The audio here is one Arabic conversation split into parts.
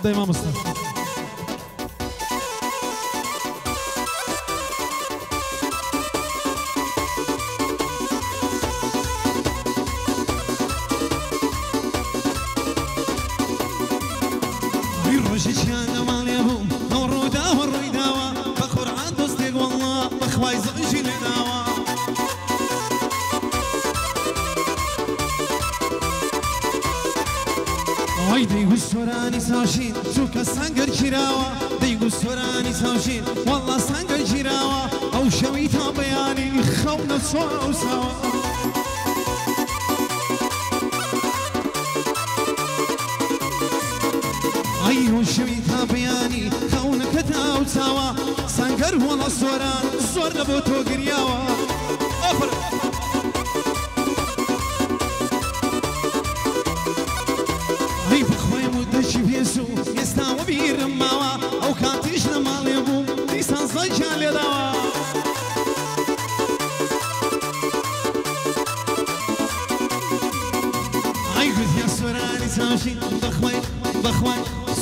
دايما مصطفى ديگو سورانی ساشین چوک سنگر جیراوا ديگو سورانی ساشین والله سنگر جیراوا او شوی تا بیانی خونا سوا و سوا ايو شوی تا بیانی خونا کتا و سوا سنگر والله سوران زور لبو تو گریاوا يستاوى بيرماوا او كاتيش لمالي بوم ليسان صيشان لداوا اي قلت يا سوراني ساشي بخوي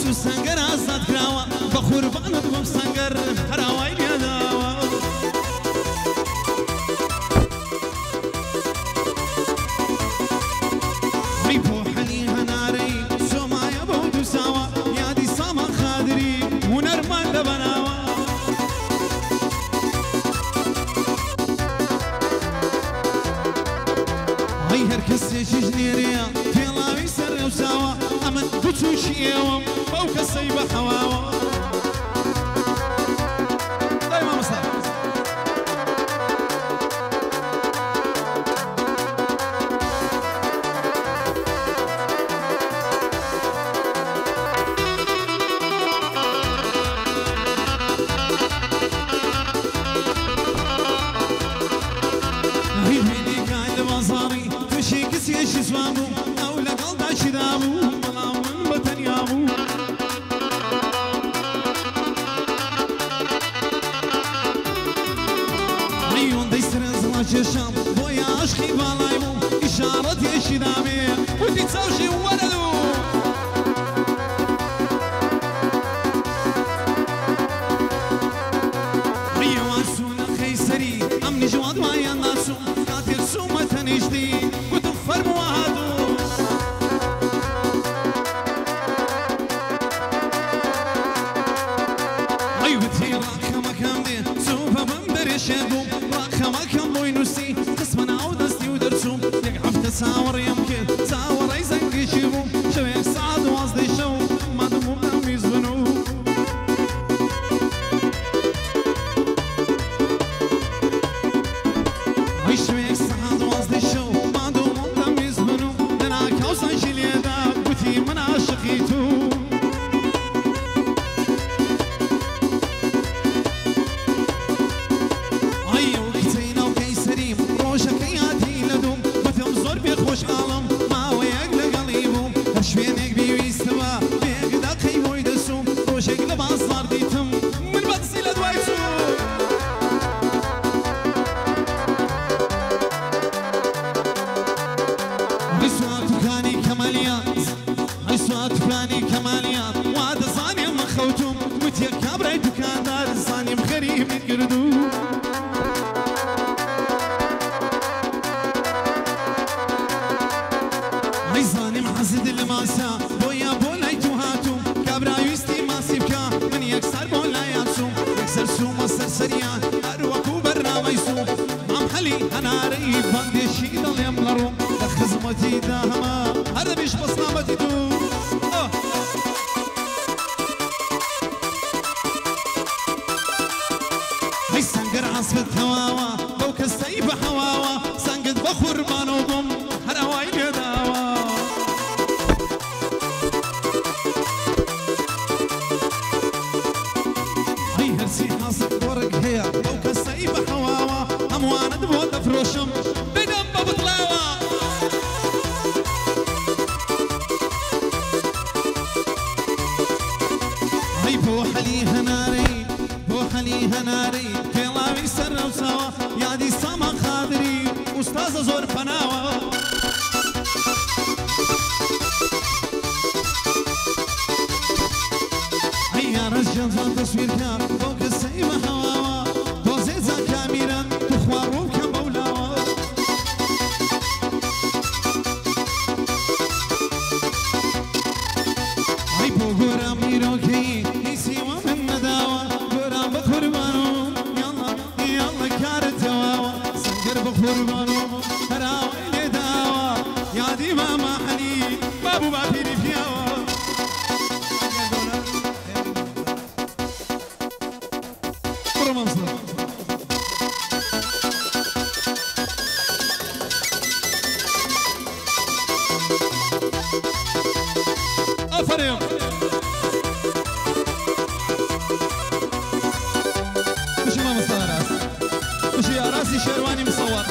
سو سنگر ازاد كراوا بخور باند بم سنگر هراواي لداوا اي بوحني هناري جنيريا في الله يسر وساوا أمن بتوشي يوم فوق الصيبة حواوا دايما مصطفى شسوامو او لقل دا شدامو ملا من بتنيامو عيون دي سرزلا جشام بويا عشقي بالايمو اشارة يا شدامي ودي تسوشي ولدو عيوان سونا خيسري امني جواد ويا ناسو كاتر سومة تنجدي فرموهادو عيوتي راكما كم دي سوفا بمبرشدو راكما كم بوينوسي قسمنا عودستي ودرسوم يقعف تساور يمكن ساور اي زنقي شيبو شويك سعد واصدي شو ما دمو بنام يزبنو اي شويك سعد واصدي شو من عشقيتو ايو كتينا وكيسريم روشك ياتي لدوم بثم زور بيخوش عالم ما ويقل قليبهم هرشوينك بيويستوا بيقدا قيمو يدسوم روشك لباصار ديتم من بقسي لدوايتو رسواتو كاني كماليات عيسوات فلاني كماليات وعد صاني مخوتم وتيا كابري دكاندار صاني مخريب يقردو عيزاني محزد الماسا بويا بولاي توهاتو كابرا يستي ماسيبكا من يكسر بولاياتسو يكسر سوما سرسريان اروكو برناميسو عم حلي انا ريب باندي شيدل يملرو خزمتي داهما هذا بيش بصنامتي دو هاي سنقر عصفت هواوا بوك السيف حواوا سنقد بخور بانوكم هرواي قداوا هاي هرسي حاصل ورق هيا بوك السيف حواوا اموانا دبوت افروشم بدم ببطلاوا بوحلي هناري كلاوي سر وسوا يا دي سما خاطري استاذ زور فناوا بخربانو هراوي لداوا يا دي ماما حنين بابو بابيني فياوا برا منصر أفريم مشي ما مصور راس مشي يا راسي شيرواني مصور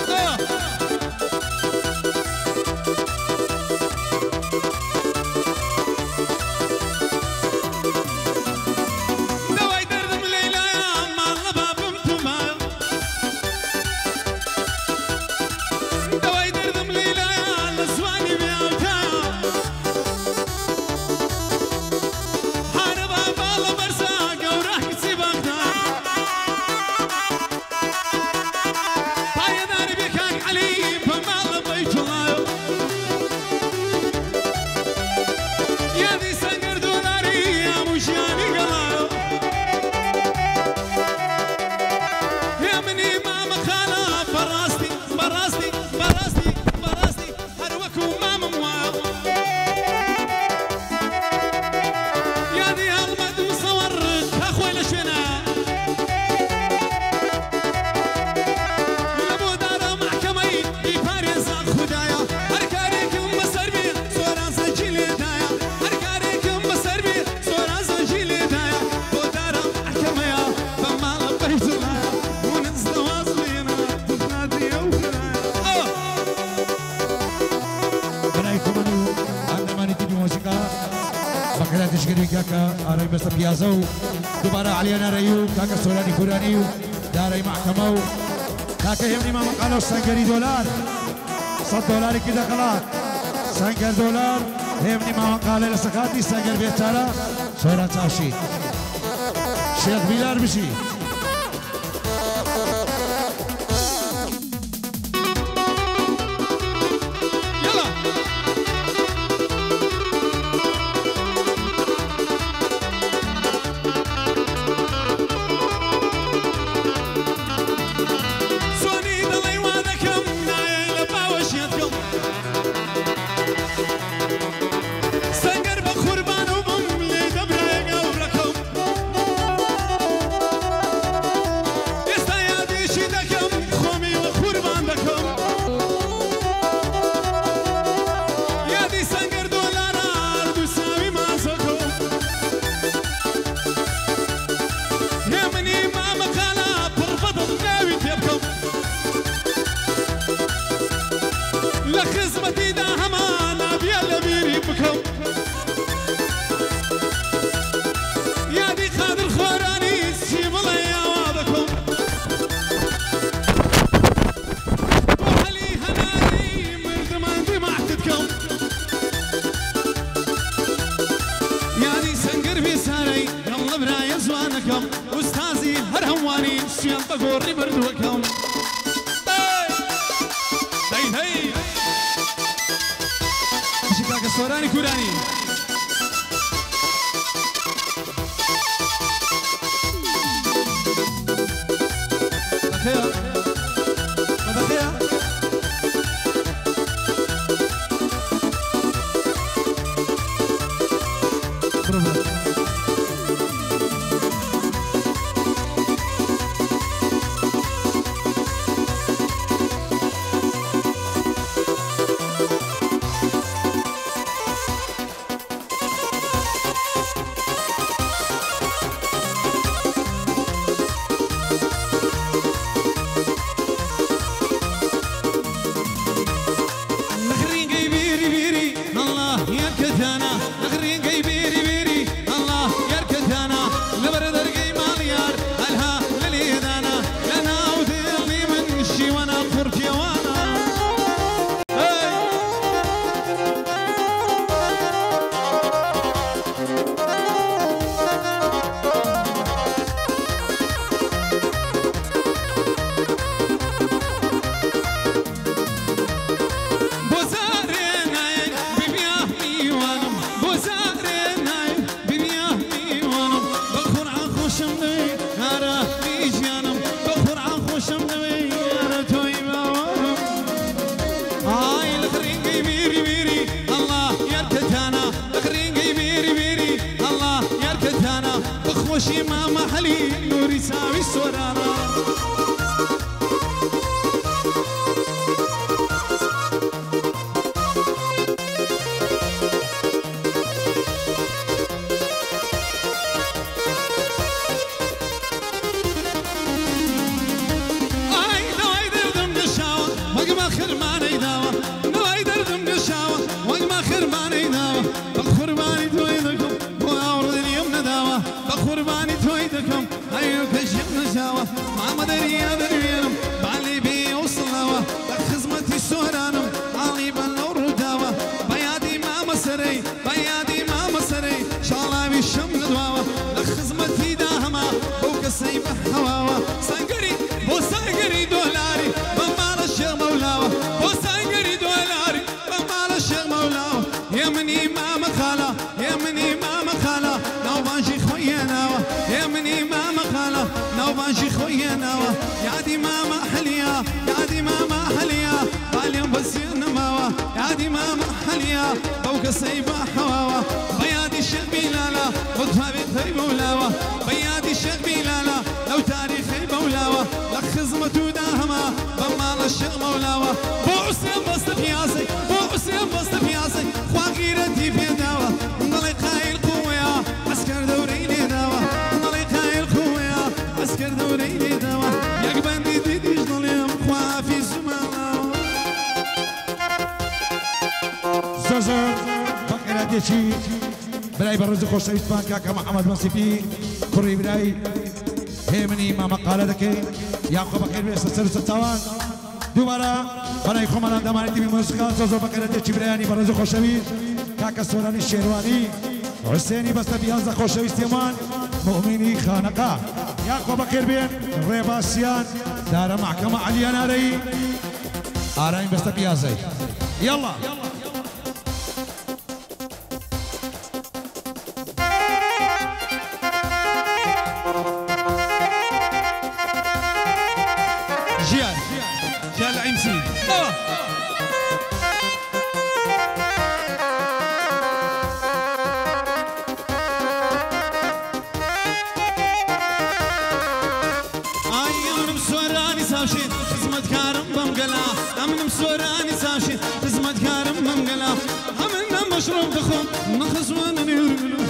دواي دردم ليلى يا مال بابم تمام دواي دردم ليلى يا لسواني بيوتا كاكا أراي بس بيازو دوباره علينا ريو كاكا سولاني كورانيو داري محكمة كاكا يمني ما مقالو سنجري $100 $100 كده خلاص سنجر $1 يمني ما مقالة لسكاتي سنجر بيتارا سورة تاشي شيخ بيلار بشي أستاذي هرهواني شيان بقوري بردوكم هي مشي سوراني كوراني بخير بخير بچی ماما حلی نوری ساوی سورانا ماشي خويا نوا يا دي ماما حليا يا دي ماما حليا باليوم بس نماوا يا دي ماما حليا فوق الصيبة حواوا بيادي الشيخ بلالا خذها بيت مولاوا بيادي الشيخ بلالا لو تاريخي مولاوا لك خزمة وداهما بمال الشيخ مولاوا بوسيم بس بياسي بوسيم بس بياسي خواقيرتي في داوا نضلي قايل قويا عسكر دوريني داوا نضلي قايل قويا عسكر دوريني داوا ياك بندي ديديش ضليم خوافي زمالا زرزر بقرة ديشي براي برز خوش شويستان كاكا محمد منصفي كوري براي هيمني ما مقالة دكي يعقوب بخير بيس السر ستوان دوباره براي خمالان دمانتي بموسيقى زرزر بقرة ديشي براياني برز خوش شويست كاكا سوراني الشيرواني حسيني بس بيازا خوش شويستيمان مؤمني خانقا يعقوب بخير بين ريباسيان دار محكمة عليا ناري آراين بس بيازي يلا جال عمسي أيام سوراني ساشين خدمة كارم بمقلا أمن سوراني ساشين خدمة كارم بمقلا أمن مشروب دخوم نخزوان نيرقلو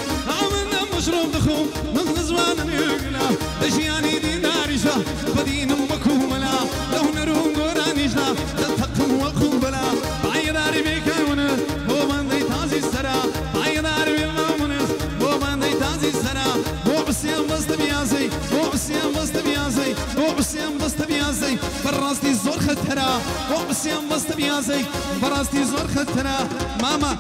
أمن مشروب دخوم نخزوان نيرقلا أشياني دي دارشة بدين مكوملا لو نروم قرانيشنا تتقم وقوبلا بعيداري بيكاونس بو بندي تازي السرا بعيداري بالمامونس بو بندي تازي السرا بو بسيام بس تبيازي بو بسيام بس تبيازي بو بسيام بس تبيازي براستي زور خطرا بو بسيام بس تبيازي براستي زور خطرا ماما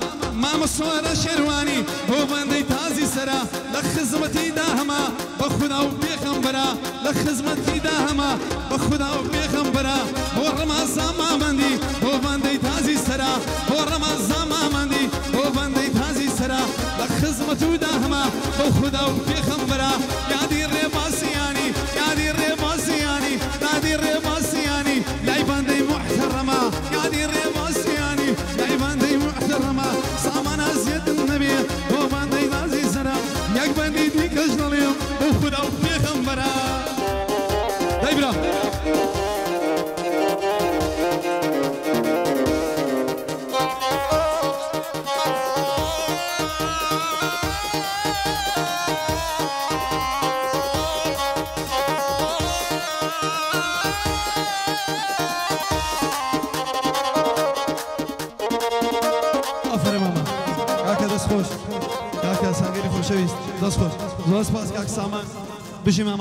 صورة شرواني بو بندي تازي سرا لخزمتي داهما بخدا وبيخمبرا لخزمتي داهما بخدا وبيخمبرا بو رمضان ما مندي بو بندي تازي سرا بو رمضان ما مندي بو بندي تازي سرا لخزمتي داهما بخدا وبيخمبرا يا دي الرباسياني يا دي الرباسياني يا دي الرباسياني يا بندي محترمة يا دي الرباسياني يا بندي محترمة سامنا زيد النبي بو بندي تازي سرا يا بندي ديك اجناليم بخدا وبيخمبرا دايبرا افرم ماما كاكا دست خوش كاكا سانگيري خوشويست دست خوش زواز باس كاك سامان بشي ماما